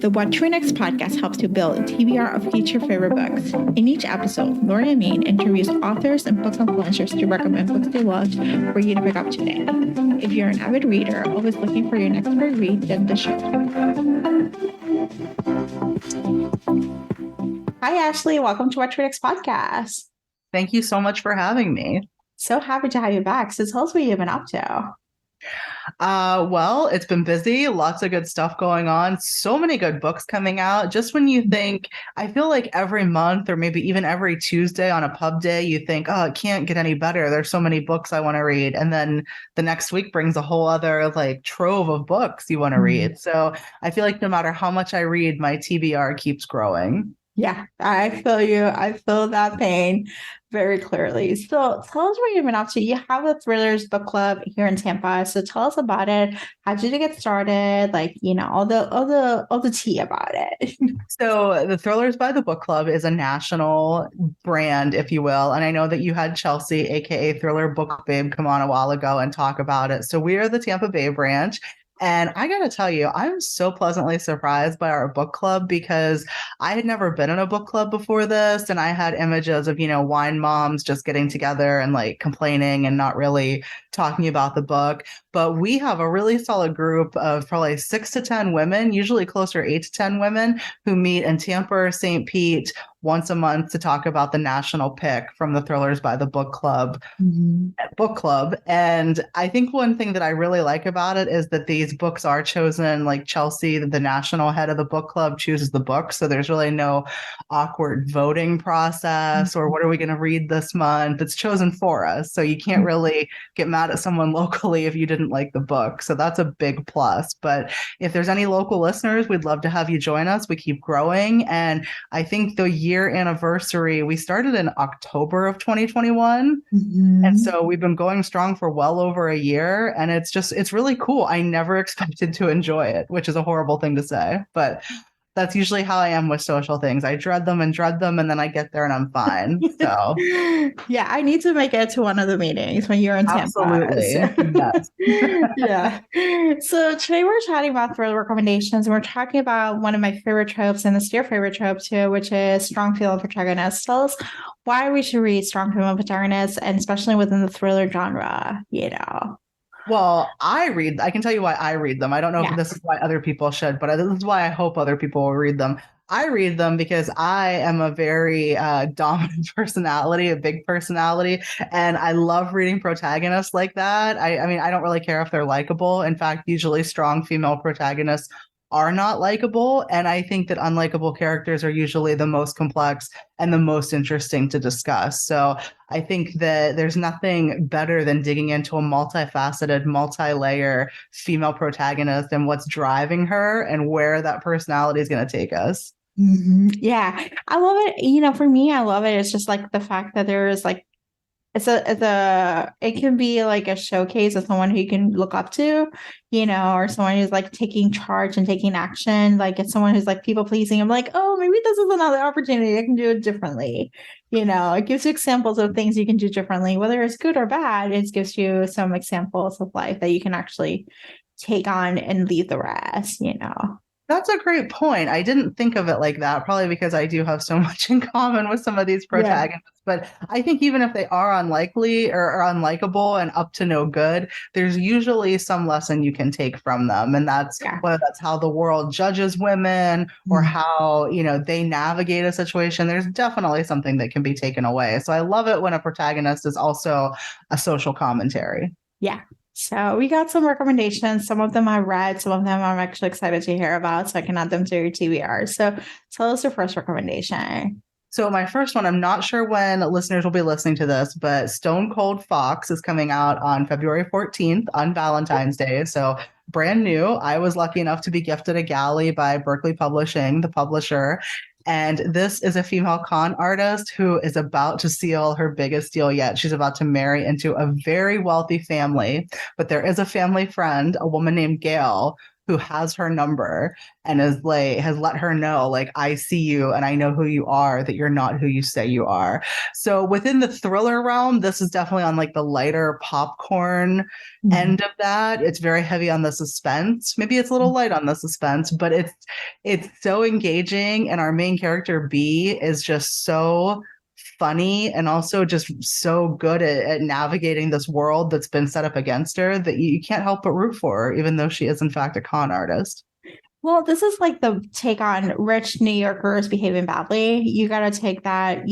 The What to Next podcast helps you build a TBR of future favorite books. In each episode, Lori and Maine interviews authors and book influencers to recommend books they loved for you to pick up today. If you're an avid reader, always looking for your next great read, then the show. Hi, Ashley. Welcome to What to Next podcast. Thank you so much for having me. So happy to have you back. So tell us what you've been up to. Well, it's been busy, lots of good stuff going on, so many good books coming out. Just when you think, I feel like every month or maybe even every Tuesday on a pub day, you think, oh, it can't get any better. There's so many books I want to read. And then the next week brings a whole other like trove of books you want to read. So I feel like no matter how much I read, my TBR keeps growing. Yeah, I feel you. I feel that pain very clearly. So tell us what you've been up to. You have a Thrillers book club here in Tampa. So tell us about it. How did you get started? Like, you know, all the tea about it. So the Thrillers by the Book Club is a national brand, if you will. And I know that you had Chelsea, aka Thriller Book Babe, come on a while ago and talk about it. So we are the Tampa Bay branch. And I got to tell you, I'm so pleasantly surprised by our book club because I had never been in a book club before this. And I had images of, you know, wine moms just getting together and like complaining and not really talking about the book. But we have a really solid group of probably 6 to 10 women, usually closer 8 to 10 women who meet in Tampa or St. Pete once a month to talk about the national pick from the Thrillers by the Book Club book club. And I think one thing that I really like about it is that these books are chosen, like Chelsea, the national head of the book club, chooses the book. So there's really no awkward voting process or what are we going to read this month? It's chosen for us. So you can't really get mad at someone locally if you didn't like the book. So that's a big plus. But if there's any local listeners, we'd love to have you join us. We keep growing. And I think the year anniversary, we started in October of 2021. And so we've been going strong for well over a year. And it's really cool. I never expected to enjoy it, which is a horrible thing to say. But that's usually how I am with social things. I dread them, and then I get there and I'm fine. So yeah, I need to make it to one of the meetings when you're in Tampa. Absolutely. Yes. Yeah. So today we're chatting about thriller recommendations, and we're talking about one of my favorite tropes, and it's your favorite trope too, which is strong female protagonists. Tell us why we should read strong female protagonists, and especially within the thriller genre, you know. Well, I can tell you why I read them. I don't know if this is why other people should, but this is why I hope other people will read them. I read them because I am a very dominant personality, a big personality, and I love reading protagonists like that. I mean, I don't really care if they're likable. In fact, usually strong female protagonists are not likable. And I think that unlikable characters are usually the most complex and the most interesting to discuss. So I think that there's nothing better than digging into a multifaceted, multi-layer female protagonist and what's driving her and where that personality is going to take us. Yeah, I love it. You know, for me, I love it. It's just like the fact that there is like, it can be like a showcase of someone who you can look up to, you know, or someone who's like taking charge and taking action. Like it's someone who's like people pleasing. I'm like, oh, maybe this is another opportunity. I can do it differently. You know, it gives you examples of things you can do differently, whether it's good or bad. It gives you some examples of life that you can actually take on and leave the rest, you know. That's a great point. I didn't think of it like that, probably because I do have so much in common with some of these protagonists. But I think even if they are unlikely or unlikable and up to no good, there's usually some lesson you can take from them. And that's whether that's how the world judges women or how, you know, they navigate a situation. There's definitely something that can be taken away. So I love it when a protagonist is also a social commentary. Yeah. So we got some recommendations. Some of them I read, some of them I'm actually excited to hear about, so I can add them to your TBR. So tell us your first recommendation. So my first one, I'm not sure when listeners will be listening to this, but Stone Cold Fox is coming out on February 14th on Valentine's Day. So brand new. I was lucky enough to be gifted a galley by Berkeley Publishing, the publisher. And this is a female con artist who is about to seal her biggest deal yet. She's about to marry into a very wealthy family, but there is a family friend, a woman named Gail, who has her number and is like has let her know like I see you and I know who you are, that you're not who you say you are. So within the thriller realm, this is definitely on like the lighter popcorn Mhm. end of that. It's very heavy on the suspense. Maybe it's a little light on the suspense, but it's so engaging, and our main character B is just so funny and also just so good at navigating this world that's been set up against her that you can't help but root for her, even though she is in fact a con artist. Well, this is like the take on rich New Yorkers behaving badly. You got to take that,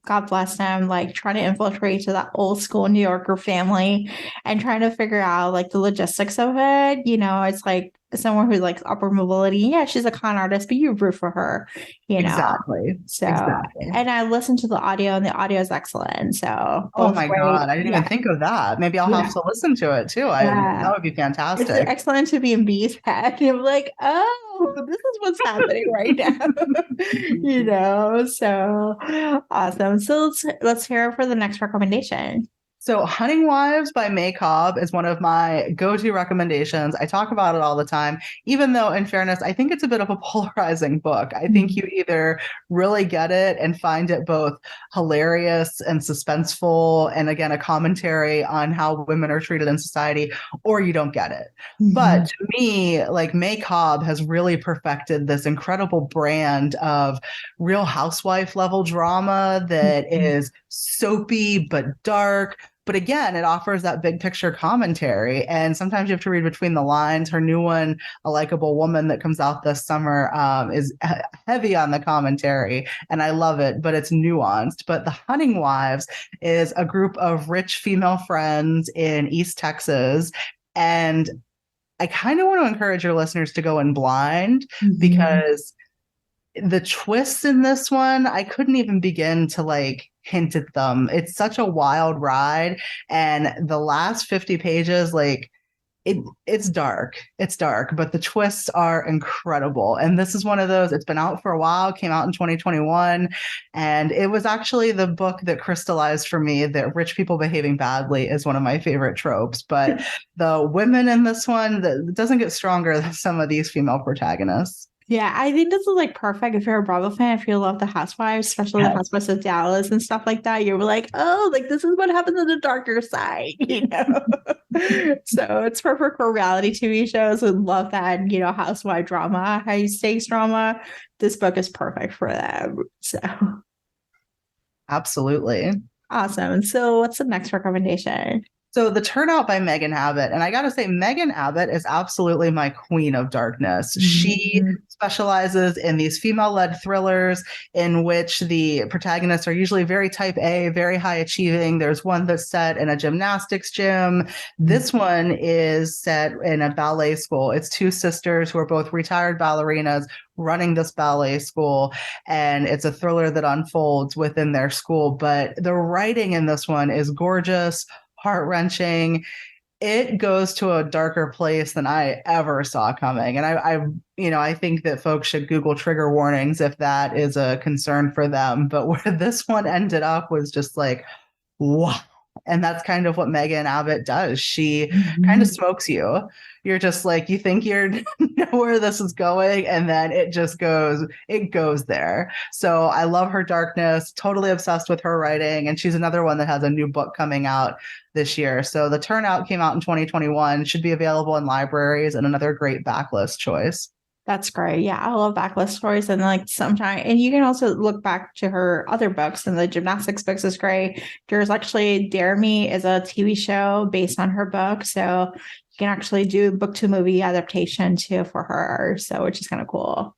God bless them, like trying to infiltrate to that old school New Yorker family and trying to figure out like the logistics of it. It's like someone who likes upper mobility. Yeah, she's a con artist, but you root for her, you know. Exactly. So, Exactly. and I listened to the audio, and the audio is excellent. So, Oh both my great. God. I didn't even Yeah. think of that. Maybe I'll have Yeah. to listen to it too. That Yeah. would be It's fantastic. excellent to be in B's head. I'm like, oh, this is what's happening right now. So awesome. So let's hear it for the next recommendation. So, Hunting Wives by May Cobb is one of my go-to recommendations. I talk about it all the time, even though, in fairness, I think it's a bit of a polarizing book. I think you either really get it and find it both hilarious and suspenseful, and again, a commentary on how women are treated in society, or you don't get it. But Mhm. to me, like May Cobb has really perfected this incredible brand of real housewife level drama that Mhm. is soapy but dark, but again, it offers that big picture commentary. And sometimes you have to read between the lines. Her new one, A Likeable Woman, that comes out this summer, is heavy on the commentary. And I love it, but it's nuanced. But The Hunting Wives is a group of rich female friends in East Texas. And I kind of want to encourage your listeners to go in blind, Mhm. because the twists in this one, I couldn't even begin to like hint at them. It's such a wild ride. And the last 50 pages, like it's dark. It's dark, but the twists are incredible. And this is one of those, it's been out for a while, came out in 2021. And it was actually the book that crystallized for me that rich people behaving badly is one of my favorite tropes. But the women in this one, that doesn't get stronger than some of these female protagonists. Yeah, I think this is like perfect if you're a Bravo fan, if you love the Housewives, especially the Yes. Housewives of Dallas and stuff like that. You're like, oh, like this is what happens on the darker side, So it's perfect for reality TV shows and love that, housewife drama, high stakes drama. This book is perfect for them. So Absolutely. awesome. So what's the next recommendation? So The Turnout by Megan Abbott. And I got to say, Megan Abbott is absolutely my queen of darkness. She Mhm. specializes in these female-led thrillers in which the protagonists are usually very type A, very high achieving. There's one that's set in a gymnastics gym. This one is set in a ballet school. It's two sisters who are both retired ballerinas running this ballet school, and it's a thriller that unfolds within their school. But the writing in this one is gorgeous, heart wrenching. It goes to a darker place than I ever saw coming. And I think that folks should Google trigger warnings if that is a concern for them. But where this one ended up was just like, wow. And that's kind of what Megan Abbott does. She kind of Mhm. smokes you. You're just like, you think you know where this is going, and then it goes there. So I love her darkness, totally obsessed with her writing. And she's another one that has a new book coming out this year. So The Turnout came out in 2021, should be available in libraries, and another great backlist choice. That's great. Yeah, I love backlist stories, and like sometimes, and you can also look back to her other books, and the gymnastics books is great. There's actually Dare Me is a TV show based on her book, so you can actually do book to movie adaptation too for her. So which is kind of cool.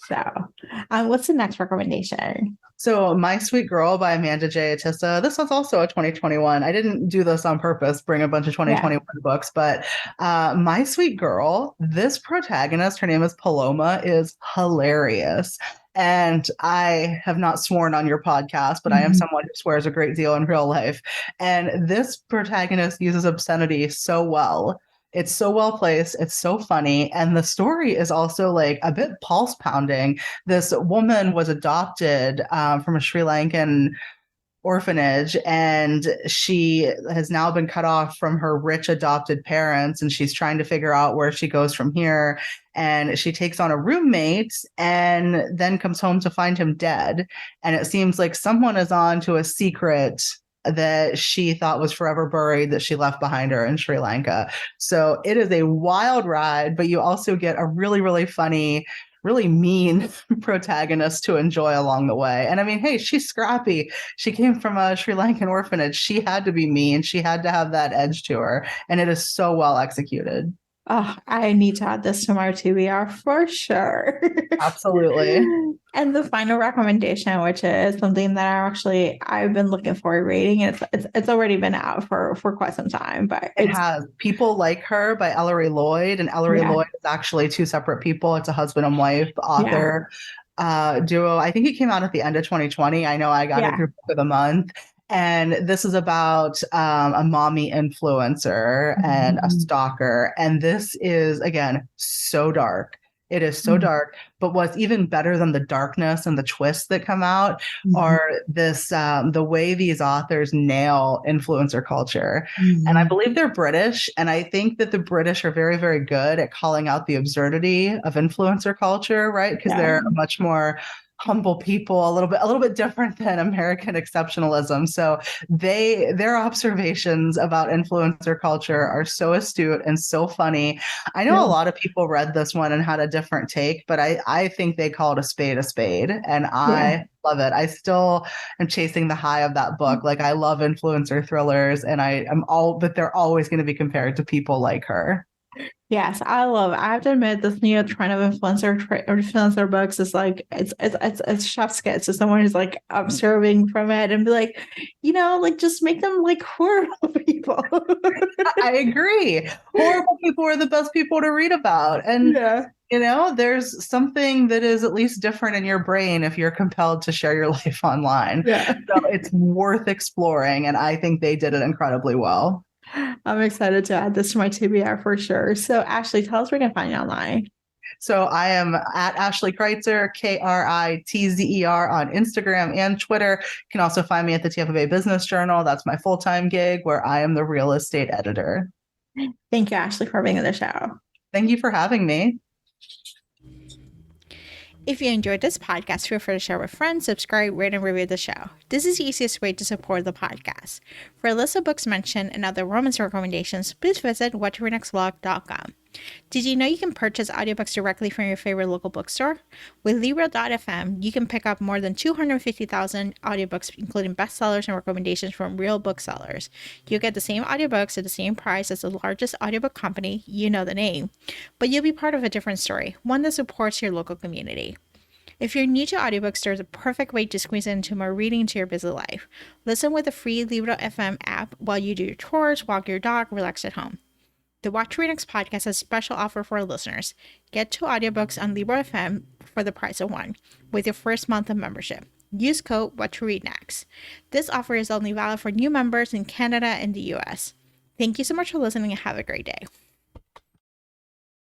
So, what's the next recommendation? So, My Sweet Girl by Amanda J. Atissa. This was also a 2021. I didn't do this on purpose, bring a bunch of Yeah. 2021 books, but My Sweet Girl, this protagonist, her name is Paloma, is hilarious. And I have not sworn on your podcast, but I am Mhm. someone who swears a great deal in real life. And this protagonist uses obscenity so well. It's so well placed. It's so funny. And the story is also like a bit pulse pounding. This woman was adopted from a Sri Lankan orphanage, and she has now been cut off from her rich adopted parents, and she's trying to figure out where she goes from here. And she takes on a roommate and then comes home to find him dead. And it seems like someone is on to a secret that she thought was forever buried that she left behind her in Sri Lanka. So it is a wild ride, but you also get a really, really funny, really mean protagonist to enjoy along the way. And I mean, hey, she's scrappy. She came from a Sri Lankan orphanage. She had to be mean. She had to have that edge to her. And it is so well executed. Oh, I need to add this to my TBR for sure. Absolutely. And the final recommendation, which is something that I've been looking for reading. It's already been out for quite some time, but it has People Like Her by Ellery Lloyd, and Ellery Lloyd is actually two separate people. It's a husband and wife author duo. I think it came out at the end of 2020. I know I got it through Book of the Month. And this is about a mommy influencer and a stalker. And this is, again, so dark. It is so dark. But what's even better than the darkness and the twists that come out are the way these authors nail influencer culture. And I believe they're British. And I think that the British are very, very good at calling out the absurdity of influencer culture, right? Because they're much more humble people, a little bit different than American exceptionalism. So their observations about influencer culture are so astute and so funny. I know a lot of people read this one and had a different take, but I think they call it a spade, and I love it. I still am chasing the high of that book. Like, I love influencer thrillers, and but they're always going to be compared to People Like Her. Yes, I have to admit, this new trend of influencer books is like it's chef's kiss. So someone who's like observing from it and be like, like just make them like horrible people. I agree. Horrible people are the best people to read about, and there's something that is at least different in your brain if you're compelled to share your life online. So it's worth exploring, and I think they did it incredibly well. I'm excited to add this to my TBR for sure. So, Ashley, tell us where we can find you online. So I am at Ashley Kreitzer, Kritzer on Instagram and Twitter. You can also find me at the Tampa Bay Business Journal. That's my full-time gig where I am the real estate editor. Thank you, Ashley, for being on the show. Thank you for having me. If you enjoyed this podcast, feel free to share with friends, subscribe, rate, and review the show. This is the easiest way to support the podcast. For a list of books mentioned and other romance recommendations, please visit whattoreadnextblog.com. Did you know you can purchase audiobooks directly from your favorite local bookstore? With Libro.fm, you can pick up more than 250,000 audiobooks, including bestsellers and recommendations from real booksellers. You'll get the same audiobooks at the same price as the largest audiobook company, you know the name, but you'll be part of a different story, one that supports your local community. If you're new to audiobooks, there's a perfect way to squeeze into more reading into your busy life. Listen with the free Libro.fm app while you do your chores, walk your dog, relax at home. The What to Read Next podcast has a special offer for our listeners. Get 2 audiobooks on Libro.fm for the price of 1 with your first month of membership. Use code WhatToReadNext. This offer is only valid for new members in Canada and the US. Thank you so much for listening and have a great day.